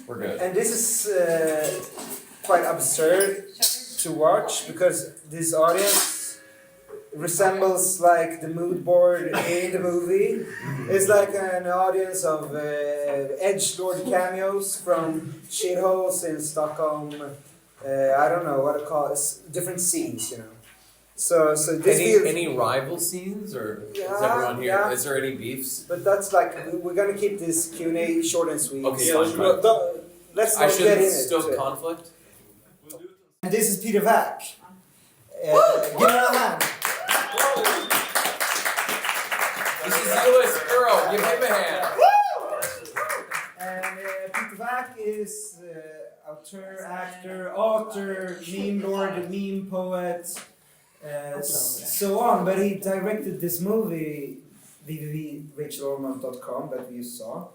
We're good. And this is quite absurd to watch because this audience resembles like the mood board in the movie. It's like an audience of edgelord cameos from shitholes in Stockholm. I don't know what to call it. Different scenes, you know. So this Any rival scenes or is everyone here? Yeah. Is there any beefs? But that's like we're gonna keep this Q&A short and sweet. Okay, So fine. let's I not get shouldn't in stoke it. conflict. And this is Peter Vack. Give him a hand. This is Elis, Burrau. Give him a hand. And Peter Vack is auteur, actor, author, meme lord, meme poet, so on. But he directed this movie, www.rachelormont.com, that we saw.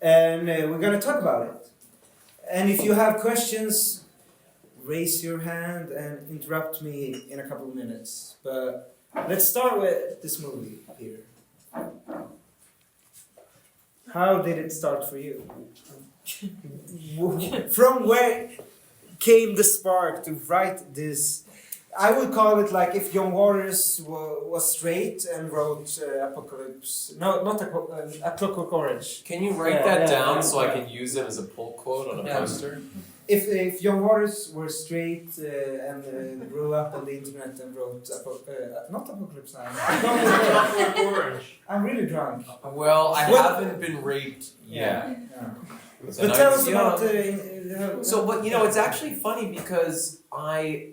And we're going to talk about it. And if you have questions, raise your hand and interrupt me in a couple of minutes. But let's start with this movie here. How did it start for you? From where came the spark to write this? I would call it like if John Waters was straight and wrote Apocalypse. No, not A Clockwork Orange. Can you write that down so I can use it as a pull quote on a poster? If John Waters were straight and grew up on the internet and wrote not Apocalypse Now. Orange. I'm really drunk. Well, I haven't been raped yet. Yeah. So But tell us you know, about So, but you know, it's actually funny because my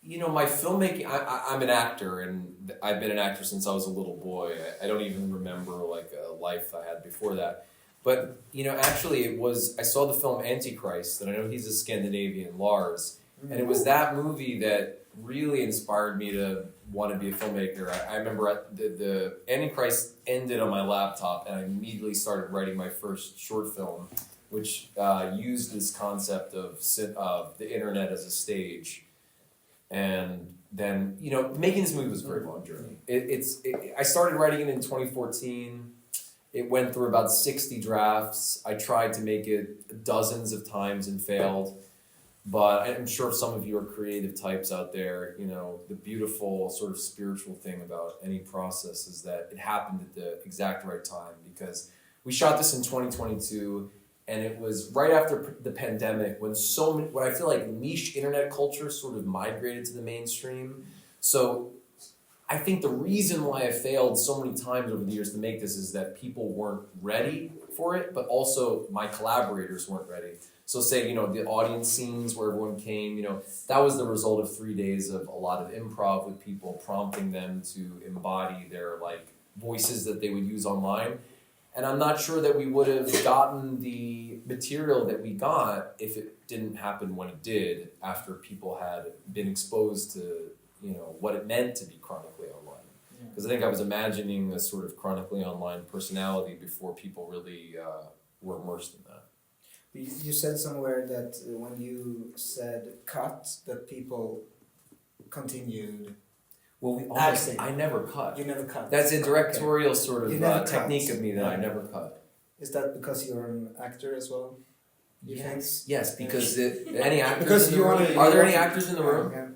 filmmaking, I'm an actor and I've been an actor since I was a little boy. I don't even remember like a life I had before that. But, actually I saw the film Antichrist, and I know he's a Scandinavian, Lars, and it was that movie that really inspired me to want to be a filmmaker. I remember the Antichrist ended on my laptop, and I immediately started writing my first short film, which used this concept of the internet as a stage. And then, making this movie was a very long journey. I started writing it in 2014. It went through about 60 drafts. I tried to make it dozens of times and failed. But I'm sure some of you are creative types out there. The beautiful sort of spiritual thing about any process is that it happened at the exact right time, because we shot this in 2022. And it was right after the pandemic when I feel like niche internet culture sort of migrated to the mainstream. So I think the reason why I failed so many times over the years to make this is that people weren't ready for it, but also my collaborators weren't ready. So say, the audience scenes where everyone came, that was the result of 3 days of a lot of improv with people, prompting them to embody their voices that they would use online. And I'm not sure that we would have gotten the material that we got if it didn't happen when it did, after people had been exposed to, what it meant to be chronically online. Because I think I was imagining a sort of chronically online personality before people really were immersed in that. You said somewhere that when you said cut, that people continued. Well, I never cut. You never cut. That's a directorial sort of technique of me that I never cut. Is that because you're an actor as well? Yes, because any actors because in the room? Are there any actors in the room? Yeah.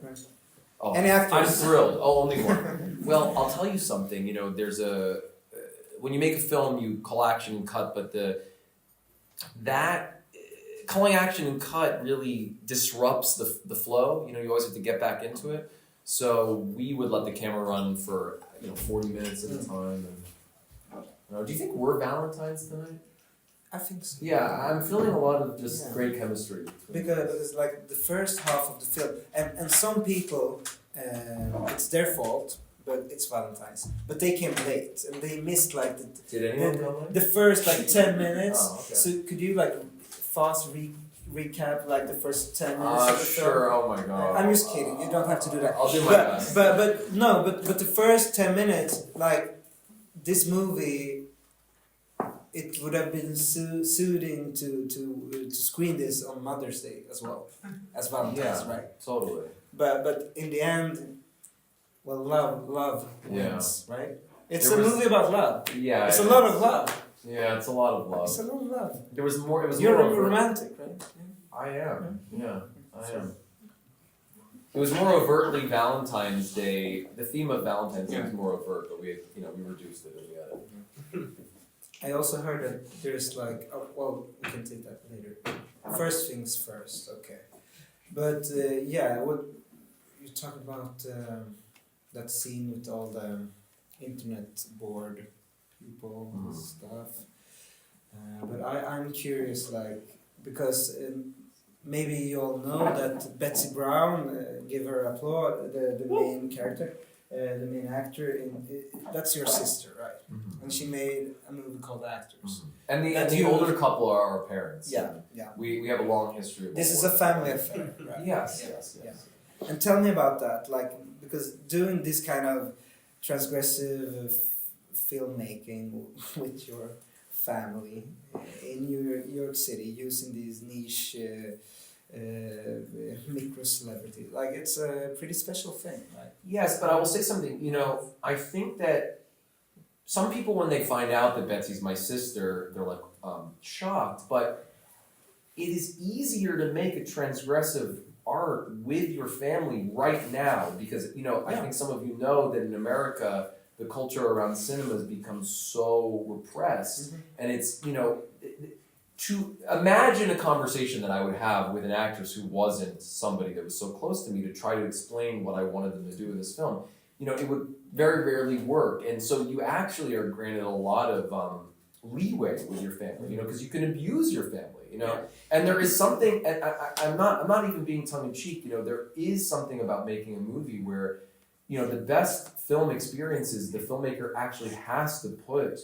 Oh, Any actors? I'm thrilled. Oh, only one. Well, I'll tell you something. There's when you make a film, you call action and cut, but that calling action and cut really disrupts the flow. You always have to get back into it. So we would let the camera run for 40 minutes at a time. And, do you think we're Valentine's tonight? I think so. Yeah, I'm feeling a lot of just great chemistry. Because it's like the first half of the film, and some people, it's their fault, but it's Valentine's. But they came late and they missed Did anyone come late? the first 10 minutes. Oh, okay. So could you fast recap the first 10 minutes of the film? Sure. Oh my god. I'm just kidding. You don't have to do that. I'll do my best. But the first 10 minutes, this movie, it would have been soothing to screen this on Mother's Day as well as Valentine's, right? Totally. But in the end, love wins, right? It's a movie about love. Yeah. It's a lot of love. Yeah, it's a lot of It's a love. lot of love. There was more. It was You're more overt. romantic, right? I am. Yeah, I am. It was more overtly Valentine's Day. The theme of Valentine's Day was more overt, but we reduced it and we had it. I also heard that there's like, oh, well, we can take that later. First things first, okay. But yeah, what you're talking about that scene with all the internet board people and stuff. But I'm curious, like, because maybe you all know that Betsy Brown, give her applause, the main character, the main actor, that's your sister, right? Mm-hmm. And she made a movie called Actors. And the older couple are our parents. Yeah, yeah. We have a long history of This is a family affair, right? Yes. And tell me about that, like, because doing this kind of transgressive filmmaking with your family in New York City, using these niche micro celebrities, like, it's a pretty special thing, right? Yes, but I will say something. I think that some people, when they find out that Betsy's my sister, they're like shocked. But it is easier to make a transgressive art with your family right now because I think some of you know that in America the culture around cinema has become so repressed, and it's to imagine a conversation that I would have with an actress who wasn't somebody that was so close to me to try to explain what I wanted them to do in this film. It would very rarely work, and so you actually are granted a lot of leeway with your family, because you can abuse your family, and there is something, and I'm not even being tongue in cheek, there is something about making a movie where, the best film experiences, the filmmaker actually has to put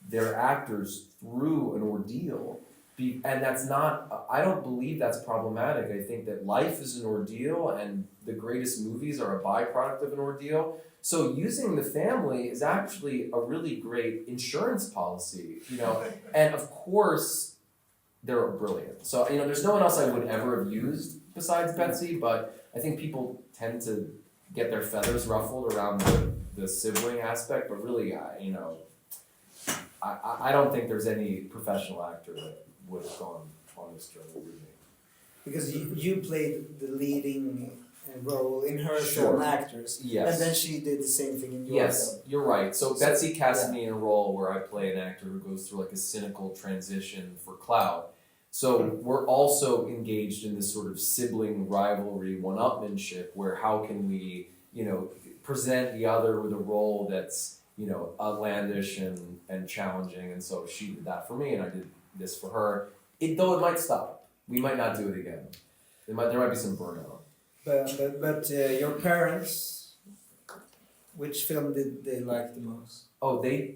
their actors through an ordeal, and that's not, I don't believe that's problematic. I think that life is an ordeal, and the greatest movies are a byproduct of an ordeal. So using the family is actually a really great insurance policy, and of course, they're brilliant. So, there's no one else I would ever have used besides Betsy, but I think people tend to get their feathers ruffled around the sibling aspect, but really, I don't think there's any professional actor that would have gone on this journey with me. Because you played the leading role in her film Actors, Yes. and then she did the same thing in your Yes, film. you're right. So Betsy cast me in a role where I play an actor who goes through like a cynical transition for clout. So we're also engaged in this sort of sibling rivalry, one-upmanship, where how can we, present the other with a role that's, outlandish and challenging. And so she did that for me, and I did this for her. Though it might stop. We might not do it again. There might be some burnout. But your parents, which film did they like the most? Oh, they...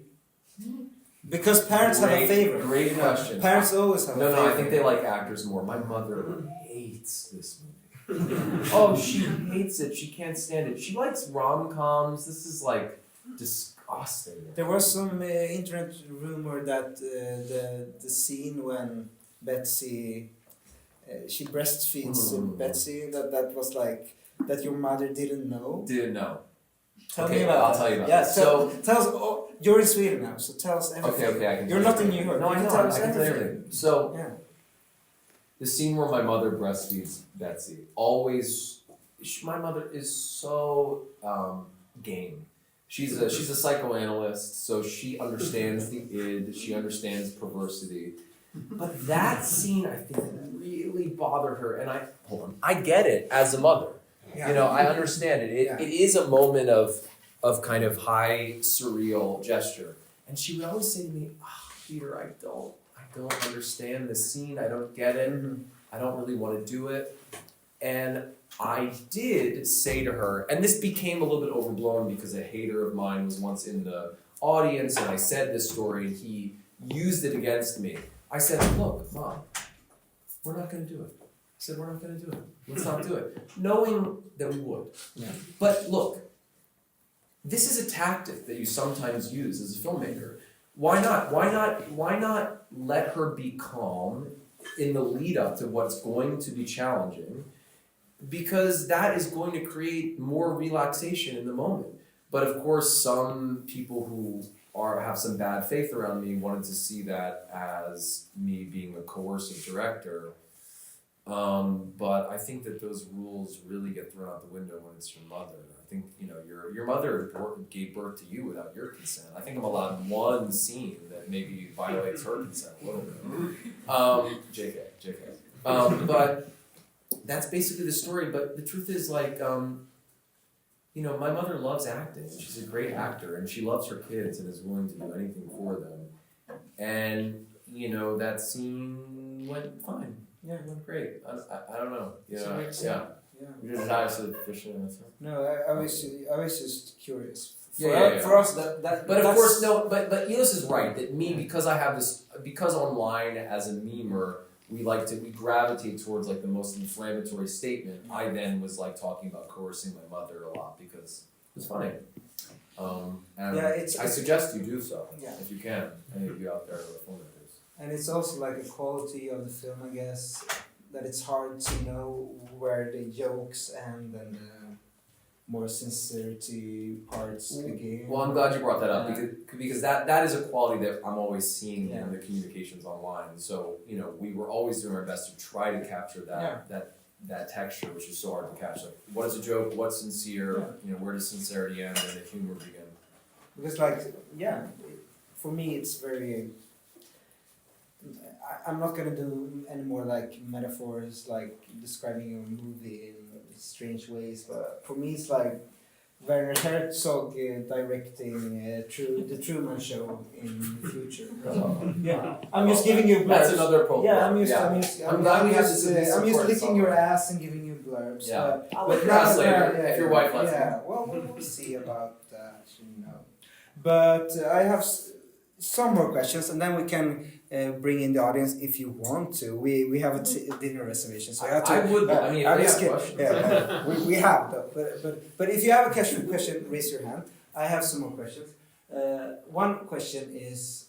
Because parents have a favorite. Great question. Parents always have a favorite. No, I think they like actors more. My mother hates this movie. Oh, she hates it. She can't stand it. She likes rom-coms. This is like disgusting. There was some internet rumor that the scene when Betsy she breastfeeds Betsy, that was like that your mother didn't know. Didn't know. Tell me about I'll tell you about that. it. Tell us. Oh, you're in Sweden now, so tell us everything. Okay, I can. You're not in New York. No, I know. I can tell you everything. So, the scene where my mother breastfeeds Betsy, my mother is so game. She's a psychoanalyst, so she understands the id. She understands perversity. But that scene, I think, really bothered her, and I get it as a mother. Yeah. I understand it. It is a moment of kind of high surreal gesture, and she would always say to me, Peter, I don't understand this scene. I don't get it. I don't really want to do it. And I did say to her, and this became a little bit overblown because a hater of mine was once in the audience, and I said this story, and he used it against me. I said, look, Mom, we're not going to do it. I said, we're not going to do it. Let's not do it. Knowing that we would. Yeah. But look, this is a tactic that you sometimes use as a filmmaker. Why not let her be calm in the lead up to what's going to be challenging? Because that is going to create more relaxation in the moment. But of course, some people who have some bad faith around me wanted to see that as me being a coercive director. But I think that those rules really get thrown out the window when it's your mother. I think, your mother gave birth to you without your consent. I think I'm allowed one scene that maybe violates her consent a little bit. JK. But that's basically the story. But the truth is, like, my mother loves acting. She's a great actor, and she loves her kids and is willing to do anything for them. And, that scene went fine. Yeah, it went great. I don't know. Yeah. You're just obviously fishing in this. No, I was just curious. For us, that. But of course, no. But Elis is right that because I have this, because online as a memer, we gravitate towards like the most inflammatory statement. I then was like talking about coercing my mother a lot because it was funny. And I suggest you do so if you can. Any of you out there who are filmmakers. And it's also like a quality of the film, I guess, that it's hard to know where the jokes end and the more sincerity parts begin. Well, I'm glad you brought that up because that is a quality that I'm always seeing in the communications online. So we were always doing our best to try to capture that texture, which is so hard to catch. Like, what is a joke? What's sincere? Where does sincerity end and the humor begin? Because for me it's very. I'm not gonna do any more like metaphors, like describing a movie in strange ways. But for me, it's like Werner Herzog directing the Truman Show in the future. I'm just giving you blurbs. That's another problem. I'm glad we have this. I'm just licking your ass and giving you blurbs. Yeah, I'll lick your ass later if your wife lets me. Well, we'll see about that. But I have some more questions, and then we can. Bring in the audience if you want to. We have a dinner reservation, so I have to. I would. If we have questions. We have though. But if you have a question, raise your hand. I have some more questions. One question is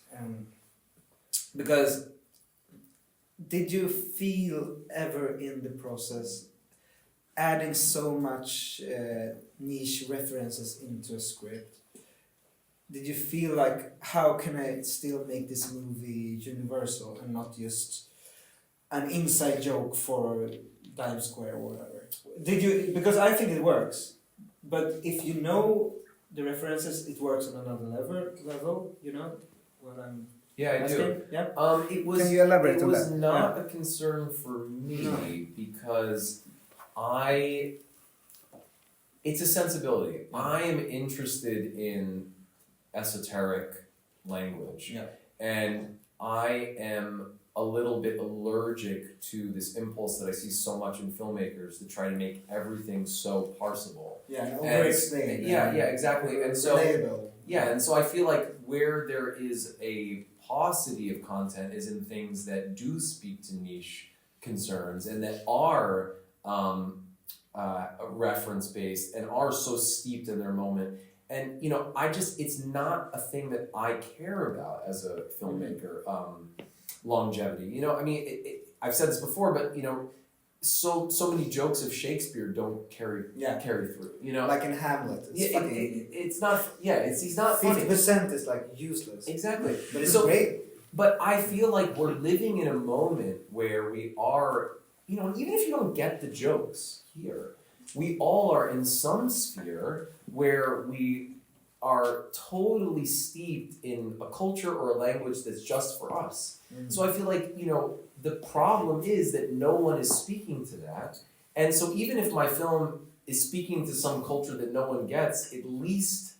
because did you feel ever in the process adding so much niche references into a script? Did you feel like, how can I still make this movie universal and not just an inside joke for Times Square or whatever? Did you? Because I think it works, but if you know the references, it works on another level. You know what I'm. Yeah, I do. Yeah. It was. Can you elaborate on that? It was not a concern for me because it's a sensibility. I am interested in esoteric language, and I am a little bit allergic to this impulse that I see so much in filmmakers to try to make everything so parsable. Over-explain. Yeah, exactly. And so, relatable. and so I feel like where there is a paucity of content is in things that do speak to niche concerns and that are reference-based and are so steeped in their moment. And, it's not a thing that I care about as a filmmaker, longevity. I've said this before, but, so many jokes of Shakespeare don't carry through, Like in Hamlet. He's not funny. 50% is like useless. Exactly. But it's great. But I feel like we're living in a moment where we are, even if you don't get the jokes here, we all are in some sphere where we are totally steeped in a culture or a language that's just for us. So I feel like, the problem is that no one is speaking to that. And so even if my film is speaking to some culture that no one gets, at least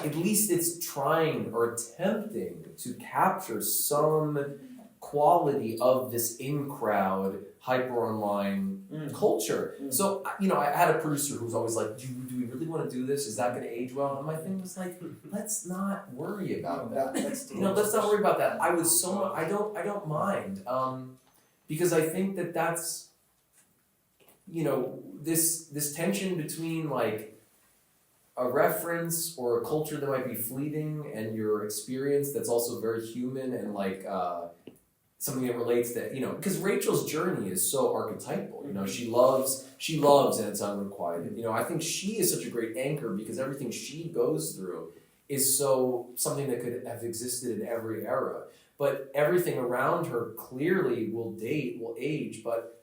it's trying or attempting to capture some quality of this in-crowd, hyper-online culture. So, I had a producer who was always like, do we really want to do this? Is that going to age well? And my thing was like, let's not worry about that. Let's not worry about that. I don't mind. Because I think that's, this tension between like a reference or a culture that might be fleeting and your experience that's also very human and like, something that relates that, because Rachel's journey is so archetypal, she loves and it's unrequited. I think she is such a great anchor because everything she goes through is so something that could have existed in every era. But everything around her clearly will age. But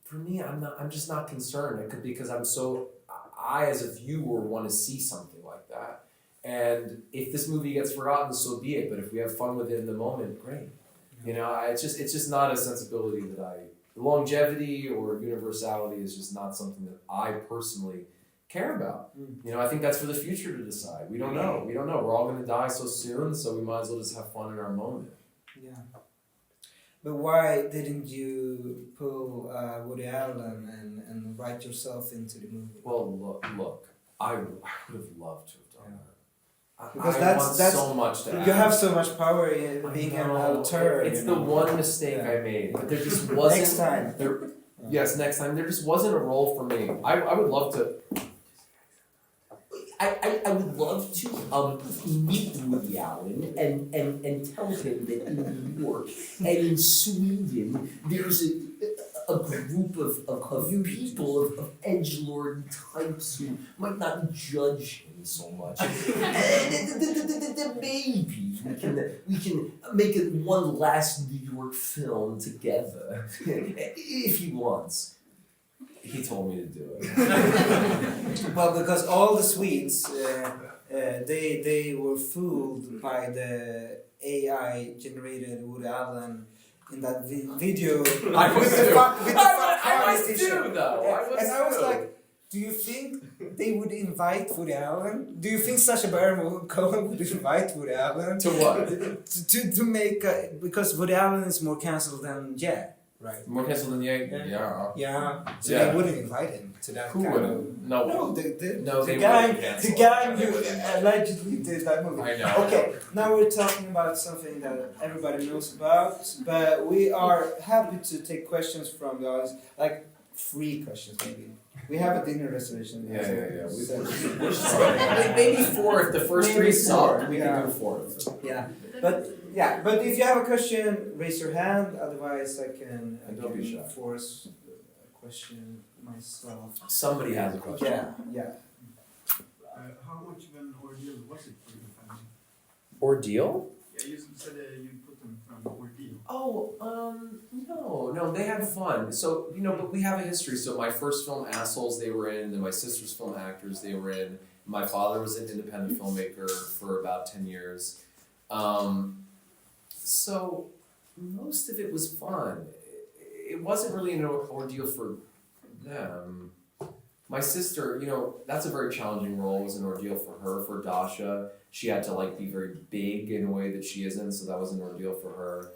for me, I'm just not concerned. It could because I as a viewer want to see something like that. And if this movie gets forgotten, so be it. But if we have fun with it in the moment, great. You know, it's just not a sensibility that longevity or universality is just not something that I personally care about. You know, I think that's for the future to decide. We don't know. We're all going to die so soon, so we might as well just have fun in our moment. Yeah. But why didn't you pull Woody Allen and write yourself into the movie? Well, look, I would have loved to have done that. Because I want so much to you have so much power in being an auteur. It's the one mistake I made, but there just wasn't. Next time. Yes, next time. There just wasn't a role for me. I would love to. I would love to meet Woody Allen and tell him that in New York and in Sweden there's a group of people, of edgelord types who might not judge him so much. And maybe we can make one last New York film together if he wants. He told me to do it. Well, because all the Swedes, they were fooled by the AI generated Woody Allen in that video. I was too. I was I like, do you think they would invite Woody Allen? Do you think Sacha Baron Cohen would invite Woody Allen? To what? To make because Woody Allen is more cancelled than right? More cancelled than yeah. Yeah. So they wouldn't invite him to that. Who kind would? of... No. The guy who allegedly did that movie. I know. Okay, now we're talking about something that everybody knows about, but we are happy to take questions from the audience, like 3 questions maybe. We have a dinner reservation. Yeah. Maybe Maybe 4 if the first 3 suck. We can do 4. Yeah, but if you have a question, raise your hand. Otherwise, I can force a question myself. Somebody has a question. Yeah. How much of an ordeal was it for your family? Ordeal? Yeah, you said you put them from ordeal. No, they had fun. So, but we have a history. So my first film, Assholes, they were in. Then my sister's film, Actors, they were in. My father was an independent filmmaker for about 10 years. So most of it was fun. It wasn't really an ordeal for them. My sister, that's a very challenging role. It was an ordeal for her, for Dasha. She had to be very big in a way that she isn't, so that was an ordeal for her.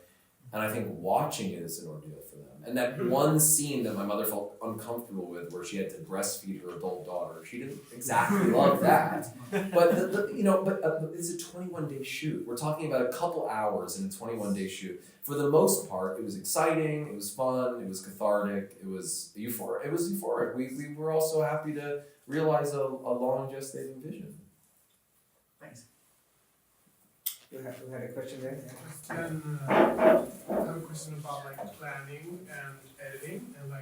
And I think watching it is an ordeal for them. And that one scene that my mother felt uncomfortable with, where she had to breastfeed her adult daughter, she didn't exactly love that. But it's a 21-day shoot. We're talking about a couple hours in a 21-day shoot. For the most part, it was exciting. It was fun. It was cathartic. It was euphoric. We were also happy to realize a long gestating vision. Thanks. We had a question there. I have a question about planning and editing and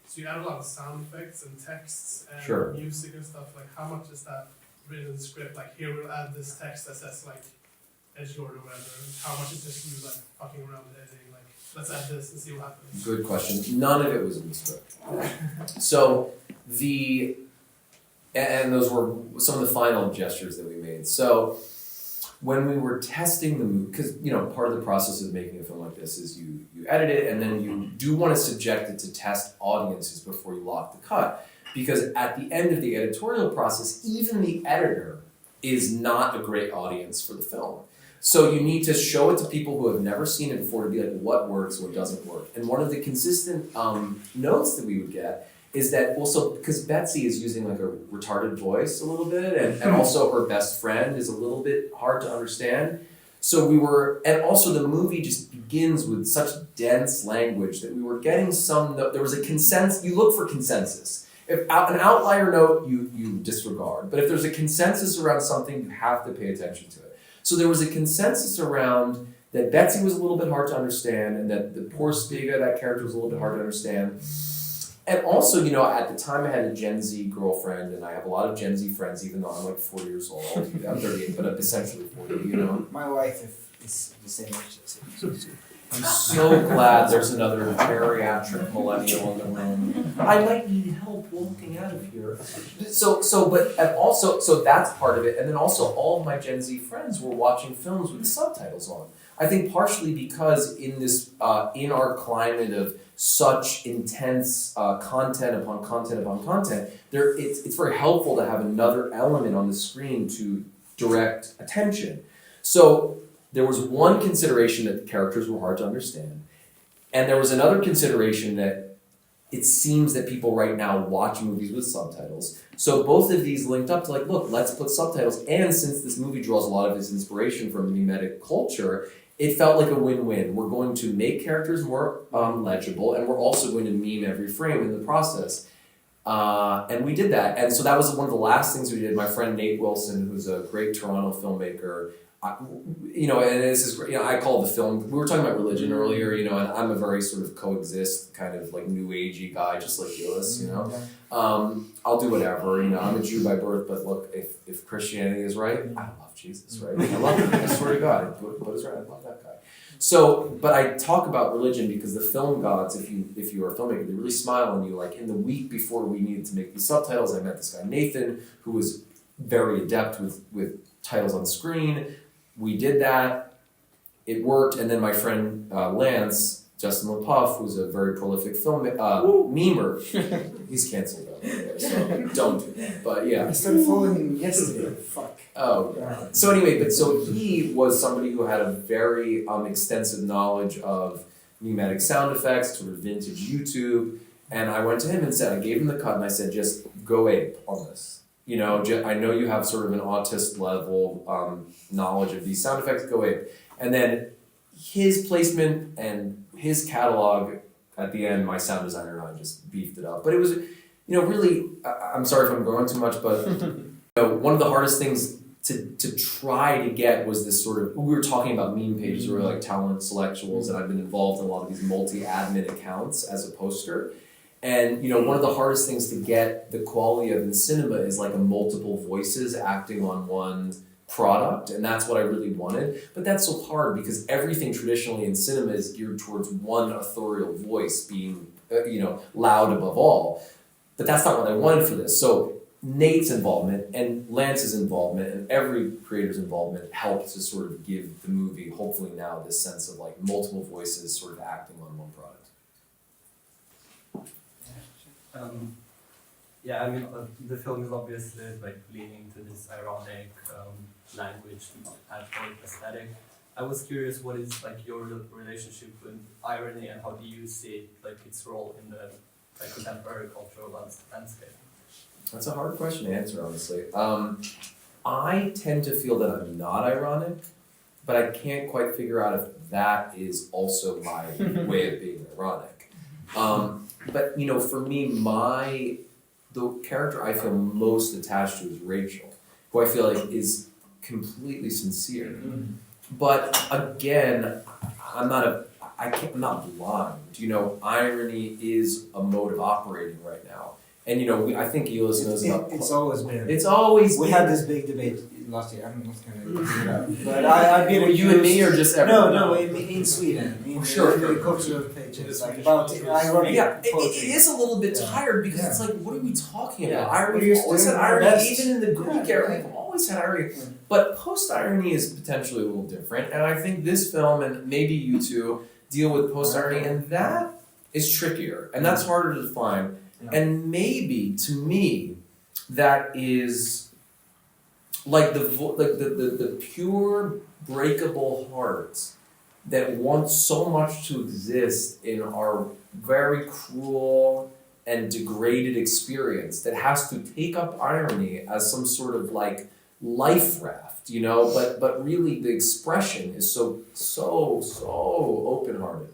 so you add a lot of sound effects and texts and music and stuff. How much is that written in the script? Here we'll add this text that says edgelord or whatever. How much is just you fucking around with editing? Let's add this and see what happens. Good question. None of it was in the script. So and those were some of the final gestures that we made. So when we were testing the movie, because part of the process of making a film like this is you edit it and then you do want to subject it to test audiences before you lock the cut. Because at the end of the editorial process, even the editor is not a great audience for the film. So you need to show it to people who have never seen it before to be what works, what doesn't work. And one of the consistent notes that we would get is that also because Betsy is using a retarded voice a little bit, and also her best friend is a little bit hard to understand. So and also the movie just begins with such dense language that we were getting there was a consensus. You look for consensus. If an outlier note, you disregard. But if there's a consensus around something, you have to pay attention to it. So there was a consensus around that Betsy was a little bit hard to understand, and that the poor Spiga, that character, was a little bit hard to understand. And also, you know, at the time I had a Gen Z girlfriend, and I have a lot of Gen Z friends, even though I'm like 4 years old. I'm 38, but I'm essentially 40, you know. My wife is the same age as you. I'm so glad there's another geriatric millennial in the room. I might need help walking out of here. So that's part of it. And then also all of my Gen Z friends were watching films with subtitles on. I think partially because in this, in our climate of such intense content upon content upon content, it's very helpful to have another element on the screen to direct attention. So there was one consideration that the characters were hard to understand, and there was another consideration that it seems that people right now watch movies with subtitles. So both of these linked up to like, look, let's put subtitles, and since this movie draws a lot of its inspiration from mimetic culture, it felt like a win-win. We're going to make characters more legible, and we're also going to meme every frame in the process. And we did that. And so that was one of the last things we did. My friend Nate Wilson, who's a great Toronto filmmaker, you know, and this is, you know, I call the film, we were talking about religion earlier, you know, and I'm a very sort of coexist kind of like new agey guy, just like Elis, you know. I'll do whatever, you know, I'm a Jew by birth, but look, if Christianity is right, I love Jesus, right? I love him, I swear to God, what is right, I love that guy. So, but I talk about religion because the film gods, if you are a filmmaker, they really smile on you. Like in the week before we needed to make these subtitles, I met this guy Nathan, who was very adept with titles on screen. We did that, it worked, and then my friend Lance, Justin LaPuff, who's a very prolific film memer, he's canceled out there, so don't do that. But yeah. I started following him yesterday. Fuck. Oh, God. So anyway, so he was somebody who had a very extensive knowledge of mimetic sound effects, sort of vintage YouTube, and I went to him and said, I gave him the cut, and I said, just go ape on this. You know, I know you have sort of an autist level knowledge of these sound effects, go ape. And then his placement and his catalog, at the end, my sound designer and I just beefed it up. But it was, you know, really, I'm sorry if I'm going too much, but you know, one of the hardest things to try to get was this sort of, we were talking about meme pages or like talent selectuals, and I've been involved in a lot of these multi-admin accounts as a poster. And, you know, one of the hardest things to get the quality of in cinema is like a multiple voices acting on one product, and that's what I really wanted. But that's so hard because everything traditionally in cinema is geared towards one authorial voice being, you know, loud above all. But that's not what I wanted for this. So Nate's involvement and Lance's involvement and every creator's involvement helped to sort of give the movie, hopefully now, this sense of like multiple voices sort of acting on one product. Yeah, I mean, the film is obviously like leaning to this ironic language and aesthetic. I was curious, what is like your relationship with irony, and how do you see like its role in the like contemporary cultural landscape? That's a hard question to answer, honestly. I tend to feel that I'm not ironic, but I can't quite figure out if that is also my way of being ironic. But you know, for me, the character I feel most attached to is Rachel, who I feel like is completely sincere. Mm-hmm. But again, I'm not blind. You know, irony is a mode of operating right now. And you know, I think Elis knows about. It's always been. It's always. We had this big debate last year. I'm not gonna bring it up, but I've been. You and me, or just everyone? No, in Sweden, in the cultural pages, like about ironic. Yeah, it is a little bit tired because it's like, what are we talking about? Irony. We've always had irony, even in the Greek era. We've always had irony, but post-irony is potentially a little different. And I think this film, and maybe you two, deal with post-irony, and that is trickier, and that's harder to define. And maybe, to me, that is like the pure breakable hearts that want so much to exist in our very cruel and degraded experience that has to take up irony as some sort of like life raft, you know, but really the expression is so open-hearted.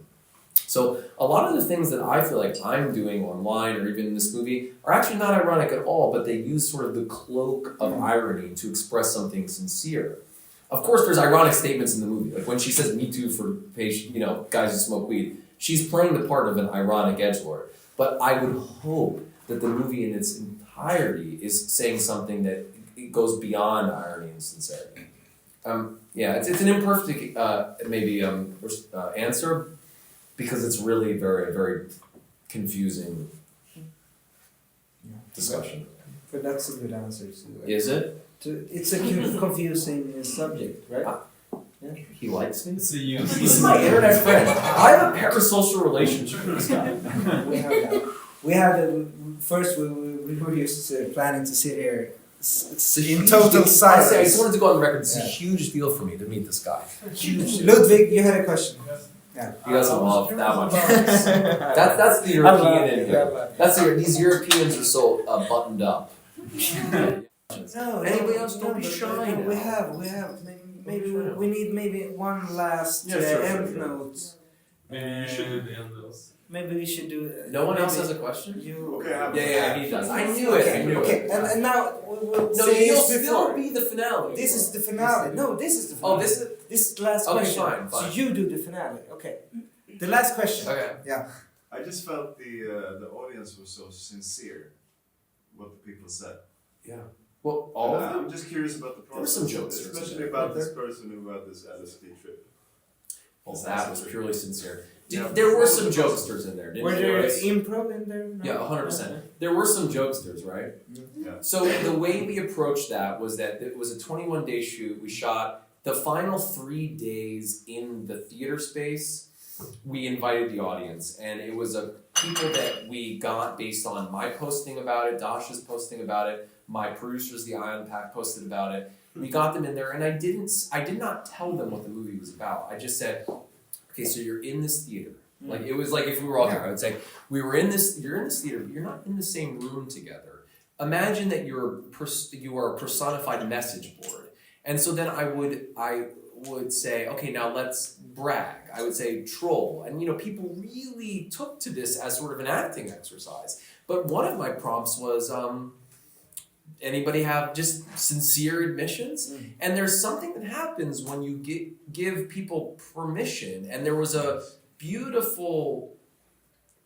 So a lot of the things that I feel like I'm doing online or even in this movie are actually not ironic at all, but they use sort of the cloak of irony to express something sincere. Of course, there's ironic statements in the movie, like when she says "Me Too" for patient, you know, guys who smoke weed. She's playing the part of an ironic edgelord. But I would hope that the movie in its entirety is saying something that it goes beyond irony and sincerity. It's an imperfect answer because it's really very, very confusing discussion. But that's a good answer. Is it? It's a confusing subject, right? Yeah. He likes me? So you. He's my internet friend. I have a parasocial relationship with this guy. We have first we were just planning to sit here It's a in huge total deal. silence. I just wanted to go on the record. It's a Yeah. huge deal for me to meet this guy. Huge. Ludwig, you had a question. Yes. Yeah. He doesn't love that much. About- That's the I love European it, in I here. love it. That's these Europeans are so buttoned up. No, Anybody else? Don't be but, shy no, now. we have maybe we need one last Sure. end note. Maybe you should do the end those. Maybe we should do. No one else maybe has a question? You. Okay, I have Yeah, he does. I knew it. I knew Okay, it. and now we'll No, say you'll this still before. be the finale. This is the finale. No, this is the finale. Oh, this is. This is the last Okay, question. fine. So you do the finale. Okay. The last question. Okay. Yeah. I just felt the audience was so sincere. What the people said. Yeah. Well, all of them. I'm just curious about the There were process, some jokesters in especially there, about weren't this person who had this LSD trip. Well, that was purely sincere. Yeah. There were some jokesters in there, didn't Were you? there Elis? improv in there? No? Yeah, 100%. There were some jokesters, right? Yeah. So the way we approached that was that it was a 21-day shoot. We shot the final 3 days in the theater space. We invited the audience, and it was people that we got based on my posting about it, Dasha's posting about it, my producers, the Ion Pack, posted about it. We got them in there, and I did not tell them what the movie was about. I just said, okay, so you're in this theater. Like it was like if we were all there, I would say, you're in this theater, but you're not in the same room together. Imagine that you are a personified message board. And so then I would say, okay, now let's brag. I would say troll. And people really took to this as sort of an acting exercise. But one of my prompts was, anybody have just sincere admissions? And there's something that happens when you give people permission. And there was a beautiful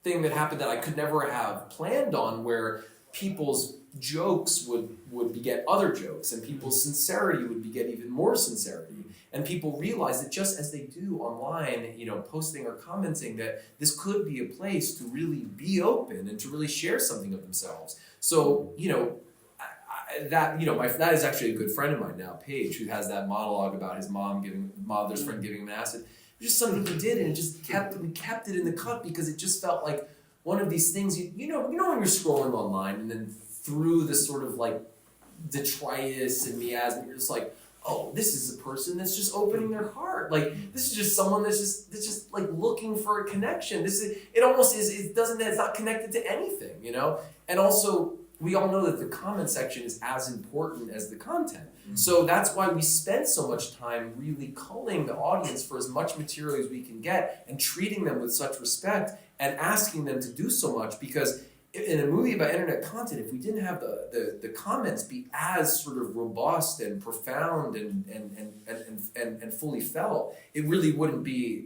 thing that happened that I could never have planned on, where people's jokes would beget other jokes, and people's sincerity would beget even more sincerity. And people realize that just as they do online, posting or commenting, that this could be a place to really be open and to really share something of themselves. So, that is actually a good friend of mine now, Paige, who has that monologue about his mother's friend giving him an acid. It was just something he did, and we kept it in the cut because it just felt like one of these things, you know when you're scrolling online and then through this sort of like detritus and miasma, you're just like, oh, this is a person that's just opening their heart. Like, this is just someone that's just like looking for a connection. It's not connected to anything, And also, we all know that the comment section is as important as the content. So that's why we spend so much time really culling the audience for as much material as we can get and treating them with such respect and asking them to do so much, because in a movie about internet content, if we didn't have the comments be as sort of robust and profound and fully felt, it really wouldn't be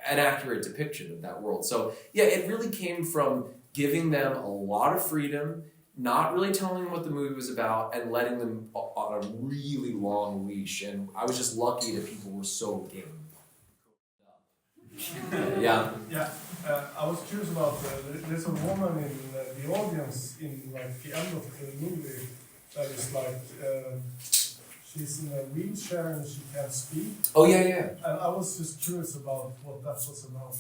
an accurate depiction of that world. So yeah, it really came from giving them a lot of freedom, not really telling them what the movie was about, and letting them on a really long leash. And I was just lucky that people were so game. Yeah. Yeah, I was curious about there's a woman in the audience in like the end of the movie that is like she's in a wheelchair and she can't speak. Oh yeah. And I was just curious about what that was about.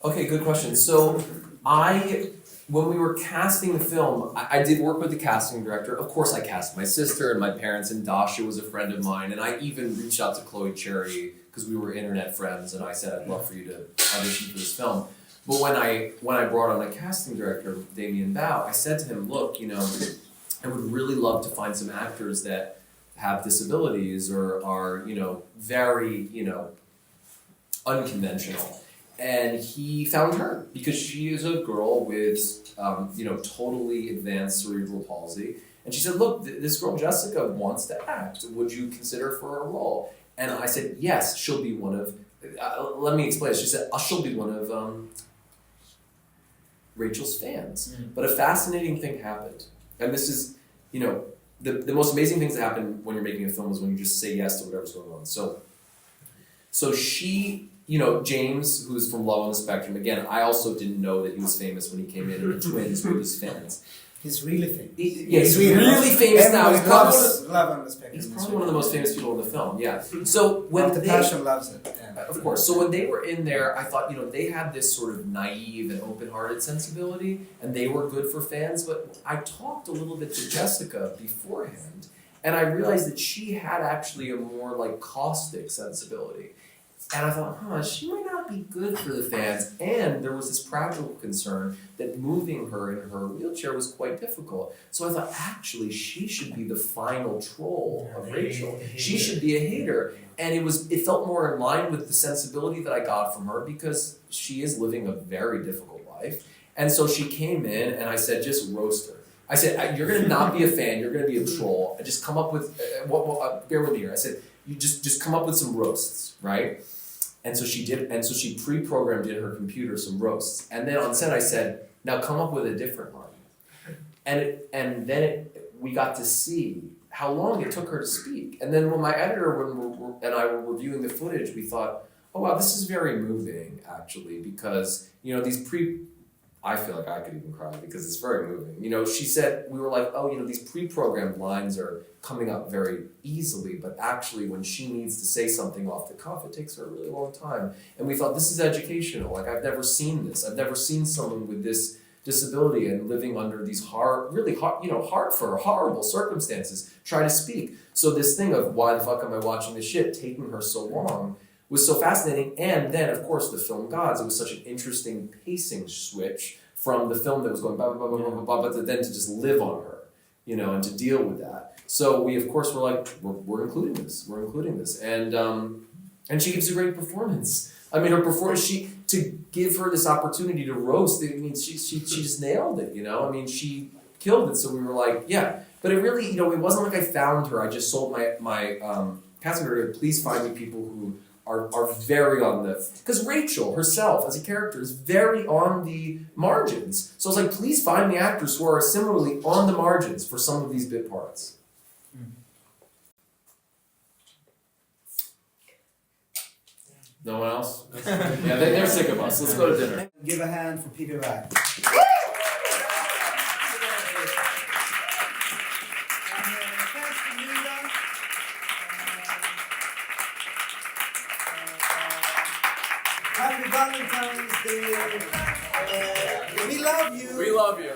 Okay, good question. So when we were casting the film, I did work with the casting director. Of course, I cast my sister and my parents, and Dasha was a friend of mine. And I even reached out to Chloe Cherry because we were internet friends, and I said, I'd love for you to audition for this film. But when I brought on a casting director, Damien Bao, I said to him, look, I would really love to find some actors that have disabilities or are, very, unconventional. And he found her because she is a girl with, totally advanced cerebral palsy. And she said, look, this girl, Jessica, wants to act. Would you consider her for a role? And I said, yes, she'll be one of, let me explain. She said, she'll be one of Rachel's fans. But a fascinating thing happened. And this is, you know, the most amazing things that happen when you're making a film is when you just say yes to whatever's going on. So she, you know, James, who's from Love on the Spectrum, again, I also didn't know that he was famous when he came in, and the twins were his fans. He's really famous. He's really famous now. Everybody loves Love on the Spectrum. He's probably one of the most famous people in the film, yeah. So when the passion loves it. Yeah. of course. So when they were in there, I thought, you know, they had this sort of naive and open-hearted sensibility, and they were good for fans. But I talked a little bit to Jessica beforehand, and I realized that she had actually a more like caustic sensibility. And I thought, she might not be good for the fans. And there was this practical concern that moving her in her wheelchair was quite difficult. So I thought, actually, she should be the final troll of Rachel. She should be a hater. And it felt more in line with the sensibility that I got from her because she is living a very difficult life. And so she came in and I said, just roast her. I said, you're going to not be a fan, you're going to be a troll. I just come up with, bear with me here. I said, you just come up with some roasts, right? And so she did, and so she pre-programmed in her computer some roasts. And then on set I said, now come up with a different line. And then we got to see how long it took her to speak. And then when my editor and I were reviewing the footage, we thought, oh wow, this is very moving actually, because, you know, I feel like I could even cry because it's very moving. You know, she said, we were like, oh, you know, these pre-programmed lines are coming up very easily, but actually when she needs to say something off the cuff, it takes her a really long time. And we thought, this is educational. Like, I've never seen this. I've never seen someone with this disability and living under these horrible circumstances try to speak. So this thing of why the fuck am I watching this shit, taking her so long, was so fascinating. And then, of course, the film Gods, it was such an interesting pacing switch from the film that was going blah, blah, blah, blah, blah, blah, but then to just live on her, you know, and to deal with that. So we, of course, were like, we're including this. We're including this. And she gives a great performance. I mean, her performance, to give her this opportunity to roast, I mean, she just nailed it, you know? I mean, she killed it. So we were like, yeah. But it really, you know, it wasn't like I found her. I just sold my casting director, please find me people who are very on the, because Rachel herself as a character is very on the margins. So I was like, please find me actors who are similarly on the margins for some of these bit parts. No one else? Yeah, they're sick of us. Let's go to dinner. Give a hand for Peter Vack. Happy Valentine's Day. We love you. We love you.